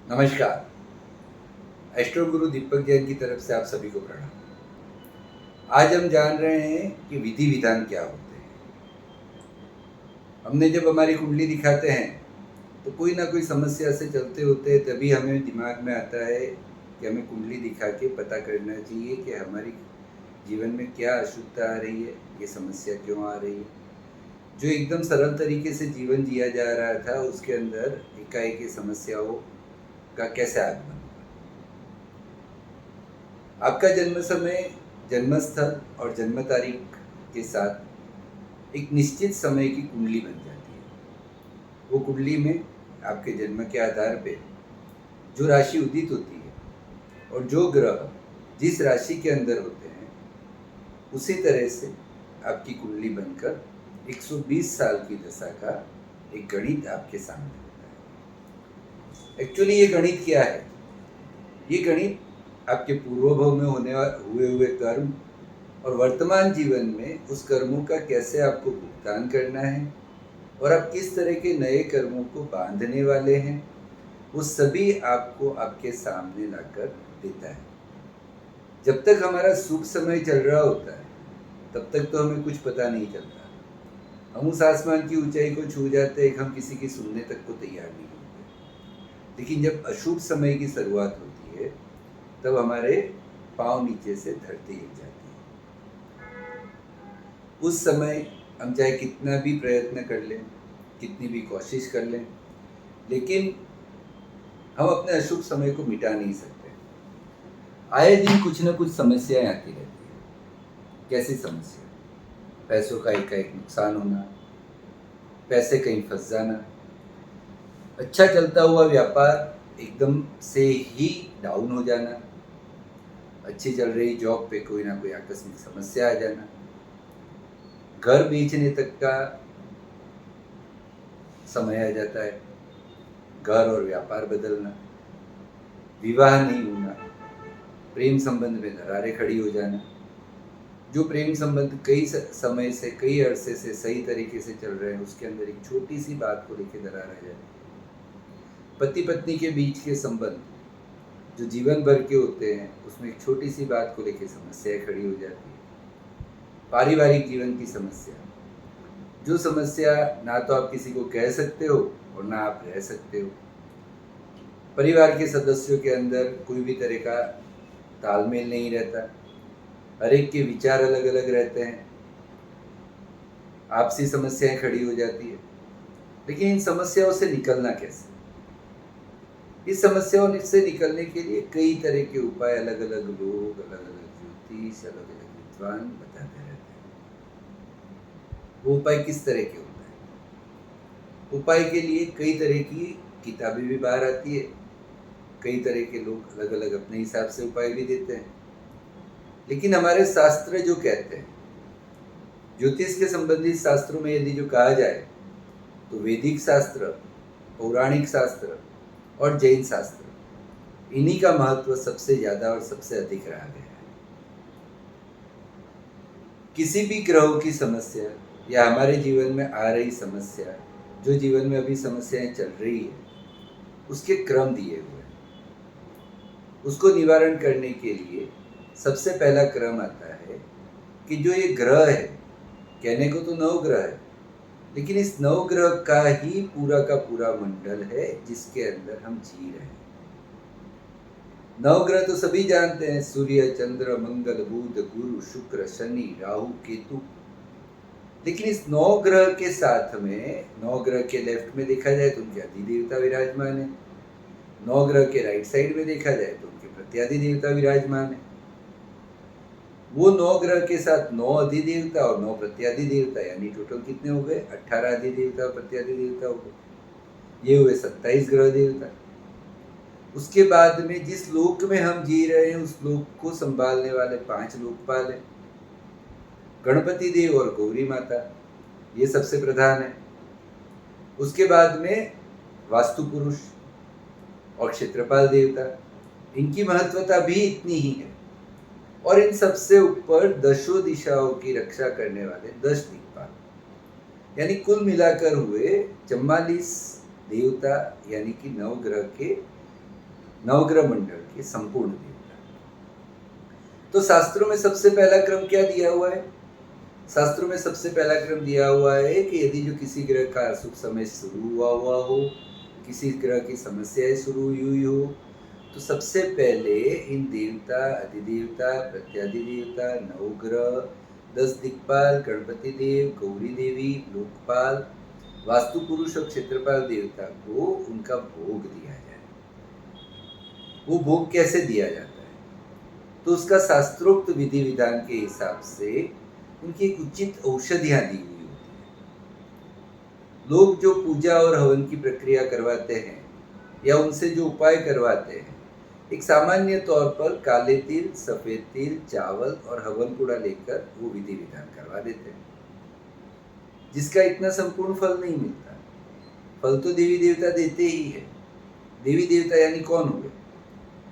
नमस्कार। एस्ट्रो गुरु दीपक जैन की तरफ से आप सभी को प्रणाम। आज हम जान रहे हैं कि विधि विधान क्या होते हैं। हमने जब हमारी कुंडली दिखाते हैं तो कोई ना कोई समस्या से चलते होते तभी हमें दिमाग में आता है कि हमें कुंडली दिखा के पता करना चाहिए कि हमारी जीवन में क्या अशुद्धता आ रही है, ये समस्या क्यों आ रही है। जो एकदम सरल तरीके से जीवन जिया जा रहा था उसके अंदर एकाएक समस्याओं का कैसे आगमन। आपका जन्म समय, जन्म स्थल और जन्म तारीख के साथ एक निश्चित समय की कुंडली बन जाती है। वो कुंडली में आपके जन्म के आधार पे जो राशि उदित होती है और जो ग्रह जिस राशि के अंदर होते हैं उसी तरह से आपकी कुंडली बनकर 120 साल की दशा का एक गणित आपके सामने होता है। एक्चुअली ये गणित क्या है? ये गणित आपके पूर्वभव में हुए हुए कर्म और वर्तमान जीवन में उस कर्मों का कैसे आपको भुगतान करना है और आप किस तरह के नए कर्मों को बांधने वाले हैं, वो सभी आपको आपके सामने लाकर देता है। जब तक हमारा शुभ समय चल रहा होता है तब तक तो हमें कुछ पता नहीं चलता। हम उस आसमान की ऊंचाई को छू जाते हैं, हम किसी की सुनने तक को तैयार नहीं होते। लेकिन जब अशुभ समय की शुरुआत होती है तब हमारे पांव नीचे से धरती हिल जाती है। उस समय हम चाहे कितना भी प्रयत्न कर लें, कितनी भी कोशिश कर लें, लेकिन हम अपने अशुभ समय को मिटा नहीं सकते। आए दिन कुछ ना कुछ समस्याएं आती रहती है। कैसी समस्या? पैसों का एकाएक नुकसान होना, पैसे कहीं फंस जाना, अच्छा चलता हुआ व्यापार एकदम से ही डाउन हो जाना, अच्छी चल रही जॉब पे कोई ना कोई आकस्मिक समस्या आ जाना, घर बेचने तक का समय आ जाता है, घर और व्यापार बदलना, विवाह नहीं होना, प्रेम संबंध में दरारें खड़ी हो जाना। जो प्रेम संबंध कई समय से, कई अरसे से सही तरीके से चल रहे हैं उसके अंदर एक छोटी सी बात को लेकर दरार आ जाती है। पति पत्नी के बीच के संबंध जो जीवन भर के होते हैं उसमें एक छोटी सी बात को लेकर समस्याएं खड़ी हो जाती है। पारिवारिक जीवन की समस्या, जो समस्या ना तो आप किसी को कह सकते हो और ना आप रह सकते हो। परिवार के सदस्यों के अंदर कोई भी तरह का तालमेल नहीं रहता, हर एक के विचार अलग अलग रहते हैं, आपसी समस्याएं खड़ी हो जाती है। लेकिन इन समस्याओं से निकलना कैसे? इस समस्याओं से निकलने के लिए कई तरह के उपाय अलग अलग लोग, अलग अलग ज्योतिष, अलग अलग विद्वान बताते रहते हैं। वो उपाय किस तरह के होते हैं? उपाय के लिए कई तरह की किताबें भी बाहर आती है, कई तरह के लोग अलग अलग अपने हिसाब से उपाय भी देते हैं। लेकिन हमारे शास्त्र जो कहते हैं, ज्योतिष के संबंधित शास्त्रों में यदि जो कहा जाए तो वैदिक शास्त्र, पौराणिक शास्त्र और जैन शास्त्र, इन्हीं का महत्व सबसे ज्यादा और सबसे अधिक रहा गया है। किसी भी ग्रहों की समस्या या हमारे जीवन में आ रही समस्या, जो जीवन में अभी समस्याएं चल रही है, उसके क्रम दिए हुए हैं। उसको निवारण करने के लिए सबसे पहला क्रम आता है कि जो ये ग्रह है, कहने को तो 9 ग्रह है, लेकिन इस 9 ग्रह का ही का पूरा मंडल है जिसके अंदर हम जी रहे हैं। 9 ग्रह तो सभी जानते हैं, सूर्य, चंद्र, मंगल, बुध, गुरु, शुक्र, शनि, राहु, केतु। लेकिन इस 9 ग्रह के साथ में 9 ग्रह के लेफ्ट में देखा जाए तो उनके अधिदेवता विराजमान है, 9 ग्रह के राइट साइड में देखा जाए तो उनके प्रत्याधिदेवता विराजमान है। वो 9 ग्रह के साथ 9 अधिदेवता और 9 प्रत्याधिदेवता, यानी टोटल कितने हो गए? 18 अधिदेवता और प्रत्याधिदेवता हो गए। ये हुए 27 ग्रह देवता। उसके बाद में जिस लोक में हम जी रहे हैं उस लोक को संभालने वाले 5 लोकपाल हैं, गणपति देव और गौरी माता, ये सबसे प्रधान है। उसके बाद में वास्तु पुरुष और क्षेत्रपाल देवता, इनकी महत्वता भी इतनी ही है। और इन सबसे ऊपर दशों दिशाओं की रक्षा करने वाले 10 दिक्पाल, यानी कुल मिलाकर हुए 44 देवता, यानी कि 9 ग्रह के नवग्रह मंडल के संपूर्ण देवता। तो शास्त्रों में सबसे पहला क्रम क्या दिया हुआ है? शास्त्रों में सबसे पहला क्रम दिया हुआ है कि यदि जो किसी ग्रह का अशुभ समय शुरू हुआ हो, किसी ग्रह की समस्याएं शुरू हुई हो, तो सबसे पहले इन देवता, अधिदेवता, प्रत्याधिदेवता, नवग्रह, 10 दिक्पाल, गणपति देव, गौरी देवी, लोकपाल, वास्तु पुरुष और क्षेत्रपाल देवता को उनका भोग दिया जाए। वो भोग कैसे दिया जाता है? तो उसका शास्त्रोक्त विधि विधान के हिसाब से उनकी एक उचित औषधियां दी हुई होती है। लोग जो पूजा और हवन की प्रक्रिया करवाते हैं या उनसे जो उपाय करवाते हैं, एक सामान्य तौर पर काले तिल, सफेद तिल, चावल और हवन कूड़ा लेकर वो विधि विधान करवा देते हैं, जिसका इतना संपूर्ण फल नहीं मिलता। फल तो देवी देवता देते ही है। देवी देवता यानी कौन हुए?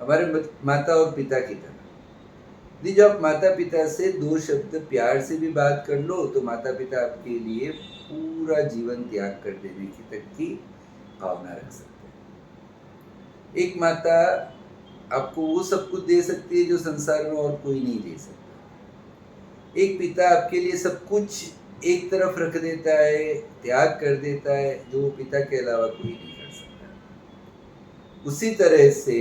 हमारे माता और पिता की तरह। यदि जो आप माता पिता से 2 शब्द प्यार से भी बात कर लो तो माता पिता आपके लिए पूरा जीवन त्याग कर देने की तक की भावना रख सकते हैं। एक माता आपको वो सब कुछ दे सकती है जो संसार में और कोई नहीं दे सकता। एक पिता आपके लिए सब कुछ एक तरफ रख देता है, त्याग कर देता है, जो पिता के अलावा कोई नहीं कर सकता। उसी तरह से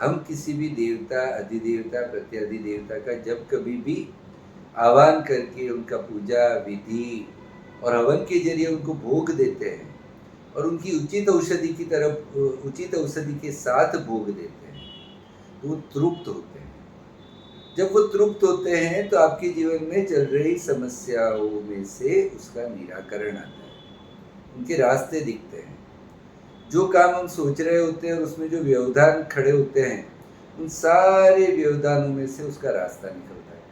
हम किसी भी देवता, अधिदेवता, प्रत्यधिदेवता का जब कभी भी आह्वान करके उनका पूजा विधि और हवन के जरिए उनको भोग देते हैं और उनकी उचित औषधि की तरफ, उचित औषधि के साथ भोग देते हैं, तो वो तृप्त होते हैं। जब वो तृप्त होते हैं तो आपके जीवन में चल रही समस्याओं में से उसका निराकरण आता है, उनके रास्ते दिखते हैं। जो काम हम सोच रहे होते हैं और उसमें जो व्यवधान खड़े होते हैं, उन सारे व्यवधानों में से उसका रास्ता निकलता है।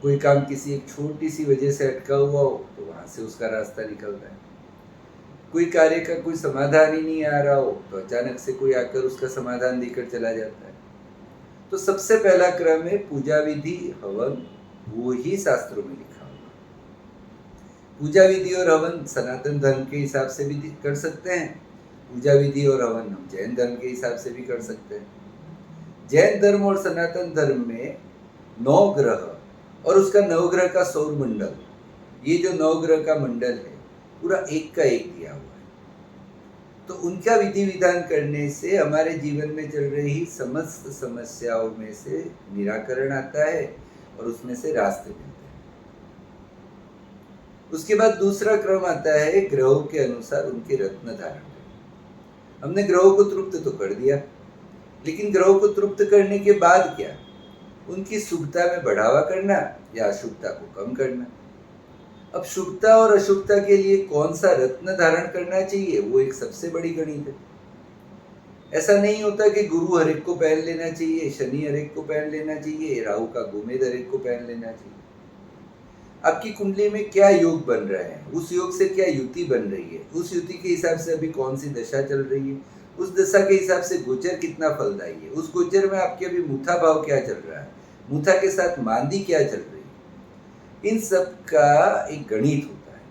कोई काम किसी एक छोटी सी वजह से अटका हुआ हो तो वहाँ से उसका रास्ता निकलता है। कोई कार्य का कोई समाधान ही नहीं आ रहा हो तो अचानक से कोई आकर उसका समाधान देकर चला जाता है। तो सबसे पहला क्रम है पूजा विधि हवन, वो ही शास्त्रों में लिखा हुआ। पूजा विधि और हवन सनातन धर्म के हिसाब से भी कर सकते हैं। पूजा विधि और हवन हम जैन धर्म के हिसाब से भी कर सकते हैं। जैन धर्म और सनातन धर्म में 9 ग्रह और उसका नवग्रह का सौर मंडल, ये जो 9 ग्रह का मंडल है पूरा एक का एक दिया हुआ है। तो उनका विधि विधान करने से हमारे जीवन में चल रही समस्त समस्याओं में से निराकरण आता है और उसमें से रास्ते मिलते हैं। उसके बाद दूसरा क्रम आता है ग्रहों के अनुसार उनके रत्न धारण। हमने ग्रहों को तृप्त तो कर दिया, लेकिन ग्रहों को तृप्त करने के बाद क्या? उनकी शुभता में बढ़ावा करना या अशुभता को कम करना। अब शुभता और अशुभता के लिए कौन सा रत्न धारण करना चाहिए, वो एक सबसे बड़ी गणित है। ऐसा नहीं होता कि गुरु हर एक को पहन लेना चाहिए, शनि हर एक को पहन लेना चाहिए, राहु का गोमेद हर एक को पहन लेना चाहिए। आपकी कुंडली में क्या योग बन रहा है, उस योग से क्या युति बन रही है, उस युति के हिसाब से अभी कौन सी दशा चल रही है, उस दशा के हिसाब से गोचर कितना फलदायी है, उस गोचर में आपके अभी मुथा भाव क्या चल रहा है, मुथा के साथ मांदी क्या चल रही है, इन सब का एक गणित होता है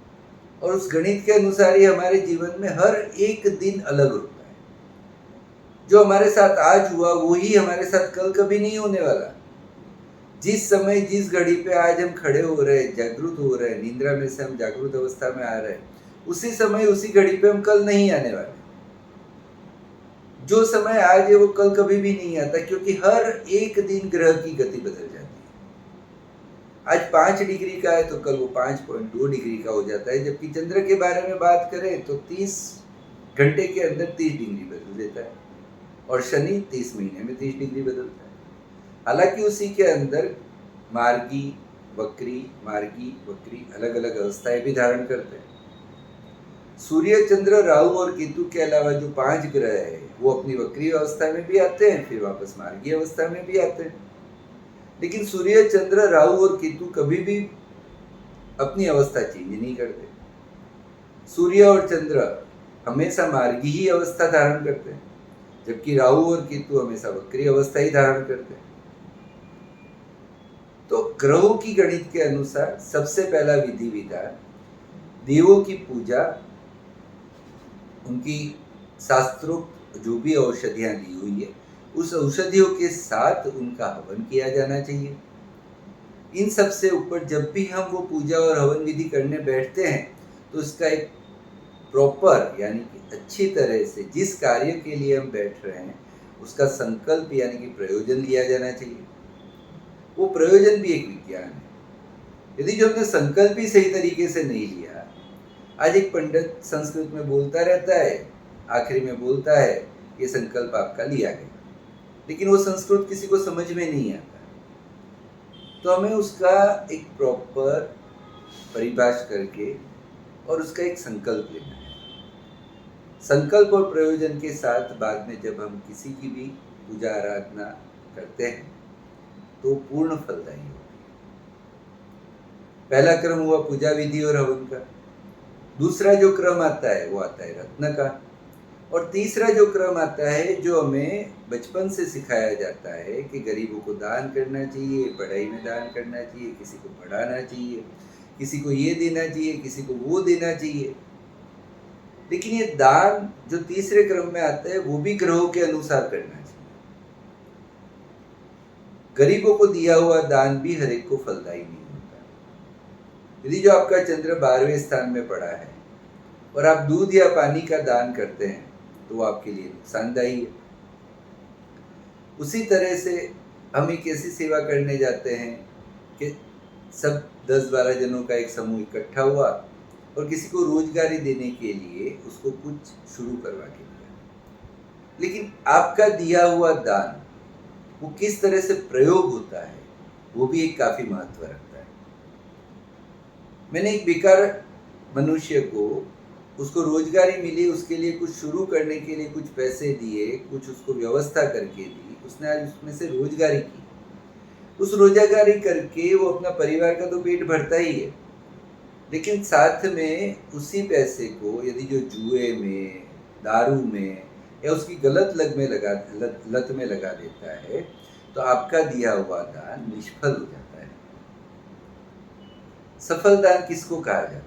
और उस गणित के अनुसार ही हमारे जीवन में हर एक दिन अलग होता है। जो हमारे साथ आज हुआ वही हमारे साथ कल कभी नहीं होने वाला। जिस समय जिस घड़ी पे आज हम खड़े हो रहे हैं, जागरूक हो रहे हैं, निद्रा में से हम जागरूक अवस्था में आ रहे हैं, उसी समय उसी घड़ी पे हम कल नहीं आने वाले। जो समय आज है वो कल कभी भी नहीं आता, क्योंकि हर एक दिन ग्रह की गति बदल जाती है। आज 5 डिग्री का है तो कल वो 5.2 डिग्री का हो जाता है। जबकि चंद्र के बारे में बात करें तो 30 घंटे के अंदर 30 डिग्री बदल देता है और शनि 30 महीने में 30 डिग्री बदलता है। हालांकि उसी के अंदर मार्गी वक्री अलग अलग अवस्थाएं भी धारण करते हैं। सूर्य, चंद्र, राहु और केतु के अलावा जो 5 ग्रह है वो अपनी वक्री अवस्था में भी आते हैं, फिर वापस मार्गी अवस्था में भी आते हैं। लेकिन सूर्य, चंद्र, राहु और केतु कभी भी अपनी अवस्था चेंज नहीं करते। सूर्य और चंद्र हमेशा मार्गी ही अवस्था धारण करते हैं, जबकि राहु और केतु हमेशा वक्री अवस्था ही धारण करते हैं। तो ग्रहों की गणित के अनुसार सबसे पहला विधि विधान देवों की पूजा, उनकी शास्त्रोक्त जो भी औषधियाँ दी हुई है, उस औषधियों के साथ उनका हवन किया जाना चाहिए। इन सब से ऊपर जब भी हम वो पूजा और हवन विधि करने बैठते हैं, तो उसका एक प्रॉपर यानी कि अच्छी तरह से जिस कार्य के लिए हम बैठ रहे हैं, उसका संकल्प यानी कि प्रयोजन लिया जाना चाहिए। वो प्रयोजन भी एक विज्ञान है। यदि जो हमने संकल्प ही सही तरीके से नहीं लिया, आज एक पंडित संस्कृत में बोलता रहता है, आखिरी में बोलता है ये संकल्प आपका लिया गया, लेकिन वो संस्कृत किसी को समझ में नहीं आता। तो हमें उसका एक प्रॉपर परिभाषा करके और उसका एक संकल्प लेना है। संकल्प और प्रयोजन के साथ बाद में जब हम किसी की भी पूजा आराधना करते हैं तो पूर्ण फलदायी होती है। पहला क्रम हुआ पूजा विधि और हवन का। दूसरा जो क्रम आता है वो आता है रत्न का। और तीसरा जो क्रम आता है जो हमें बचपन से सिखाया जाता है कि गरीबों को दान करना चाहिए, पढ़ाई में दान करना चाहिए, किसी को पढ़ाना चाहिए, किसी को ये देना चाहिए, किसी को वो देना चाहिए। लेकिन ये दान जो तीसरे क्रम में आता है वो भी ग्रहों के अनुसार करना चाहिए। गरीबों को दिया हुआ दान भी हर एक को फलदायी नहीं होता। यदि जो आपका चंद्र 12वें स्थान में पड़ा है और आप दूध या पानी का दान करते हैं तो वो आपके लिए नुकसानदायी है। उसी तरह से हम एक ऐसी सेवा करने जाते हैं कि सब 10-12 जनों का एक समूह इकट्ठा हुआ और किसी को रोजगारी देने के लिए उसको कुछ शुरू करवा के दिया, लेकिन आपका दिया हुआ दान वो किस तरह से प्रयोग होता है वो भी एक काफी महत्व रखता है। मैंने एक बेकार मनुष्य को उसको रोजगारी मिली, उसके लिए कुछ शुरू करने के लिए कुछ पैसे दिए, कुछ उसको व्यवस्था करके दी, उसने आज उसमें से रोजगारी की। उस रोजगारी करके वो अपना परिवार का तो पेट भरता ही है, लेकिन साथ में उसी पैसे को यदि जो जुए में, दारू में या उसकी गलत लत में लगा देता है तो आपका दिया हुआ दान निष्फल हो जाता है। सफल दान किसको कहा जाता है?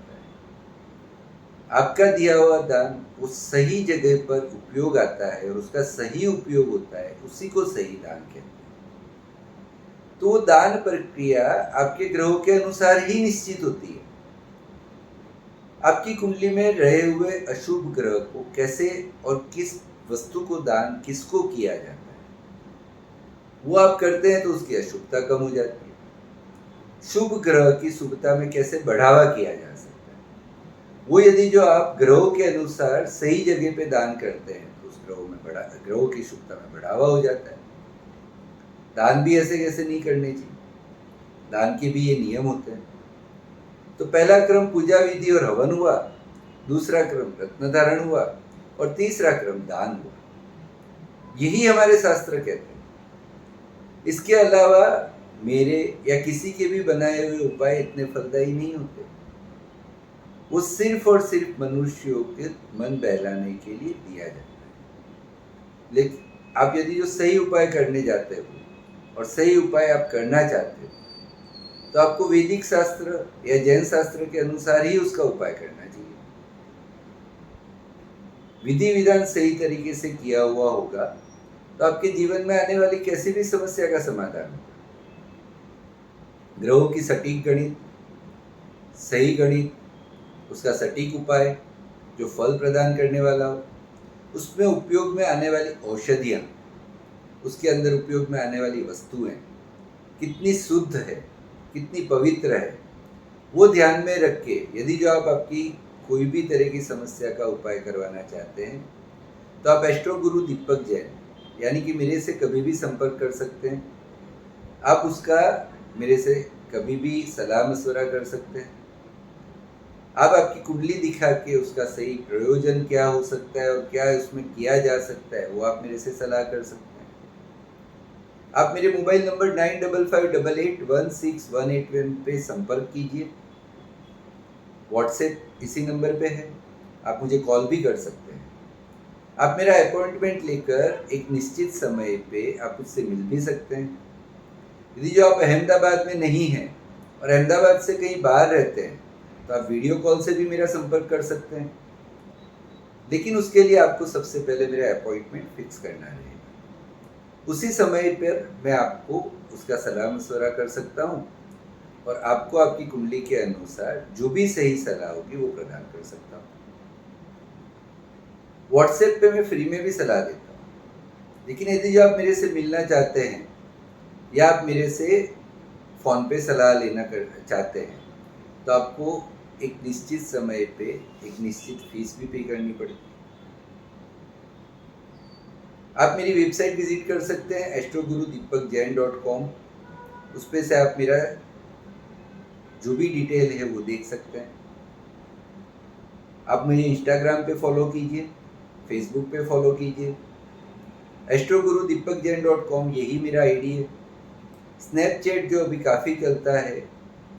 आपका दिया हुआ दान वो सही जगह पर उपयोग आता है और उसका सही उपयोग होता है, उसी को सही दान कहते हैं। तो वो दान प्रक्रिया आपके ग्रहों के अनुसार ही निश्चित होती है। आपकी कुंडली में रहे हुए अशुभ ग्रह को कैसे और किस वस्तु को दान किसको किया जाता है वो आप करते हैं तो उसकी अशुभता कम हो जाती है। शुभ ग्रह की शुभता में कैसे बढ़ावा किया जा सकता है वो यदि जो आप ग्रहों के अनुसार सही जगह पे दान करते हैं तो उस ग्रहों की शुभता में बढ़ावा हो जाता है। दान भी ऐसे कैसे नहीं करने चाहिए, दान के भी ये नियम होते हैं। तो पहला क्रम पूजा विधि और हवन हुआ, दूसरा क्रम रत्न धारण हुआ और तीसरा क्रम दान हुआ। यही हमारे शास्त्र कहते हैं। इसके अलावा मेरे या किसी के भी बनाए हुए उपाय इतने फलदायी नहीं होते। वो सिर्फ और सिर्फ मनुष्यों के मन बहलाने के लिए दिया जाता है। लेकिन आप यदि जो सही उपाय करने जाते हो और सही उपाय आप करना चाहते हो तो आपको वैदिक शास्त्र या जैन शास्त्र के अनुसार ही उसका उपाय करना चाहिए। विधि विधान सही तरीके से किया हुआ होगा तो आपके जीवन में आने वाली किसी भी समस्या का समाधान होगा। ग्रहों की सटीक गणित, सही गणित, उसका सटीक उपाय जो फल प्रदान करने वाला हो, उसमें उपयोग में आने वाली औषधियाँ, उसके अंदर उपयोग में आने वाली वस्तुएं कितनी शुद्ध है, कितनी पवित्र है, वो ध्यान में रख के यदि जो आप आपकी कोई भी तरह की समस्या का उपाय करवाना चाहते हैं तो आप एस्ट्रो गुरु दीपक जैन यानी कि मेरे से कभी भी संपर्क कर सकते हैं। आप उसका मेरे से कभी भी सलाह मशवरा कर सकते हैं। आप आपकी कुंडली दिखा के उसका सही प्रयोजन क्या हो सकता है और क्या उसमें किया जा सकता है वो आप मेरे से सलाह कर सकते हैं। आप मेरे मोबाइल नंबर 9558881618 पे संपर्क कीजिए। व्हाट्सएप इसी नंबर पे है, आप मुझे कॉल भी कर सकते हैं। आप मेरा अपॉइंटमेंट लेकर एक निश्चित समय पे आप मुझसे मिल भी सकते हैं। यदि जो आप अहमदाबाद में नहीं हैं और अहमदाबाद से कहीं बाहर रहते हैं तो आप वीडियो कॉल से भी मेरा संपर्क कर सकते हैं। लेकिन उसके लिए आपको सबसे पहले मेरा अपॉइंटमेंट फिक्स करना रहेगा। उसी समय पर मैं आपको उसका सलाह मशवरा कर सकता हूँ और आपको आपकी कुंडली के अनुसार जो भी सही सलाह होगी वो प्रदान कर सकता हूँ। व्हाट्सएप पे मैं फ्री में भी सलाह देता हूँ, लेकिन यदि जो आप मेरे से मिलना चाहते हैं या आप मेरे से फ़ोन पे सलाह लेना चाहते हैं तो आपको एक निश्चित समय पे एक निश्चित फीस भी पे करनी पड़ेगी। आप मेरी वेबसाइट विजिट कर सकते हैं astrogurudipakjain.com। उस पे से आप मेरा जो भी डिटेल है वो देख सकते हैं। आप मुझे इंस्टाग्राम पे फॉलो कीजिए, फेसबुक पे फॉलो कीजिए, astrogurudipakjain.com यही मेरा आईडी है। स्नैपचैट जो अभी काफ़ी चलता है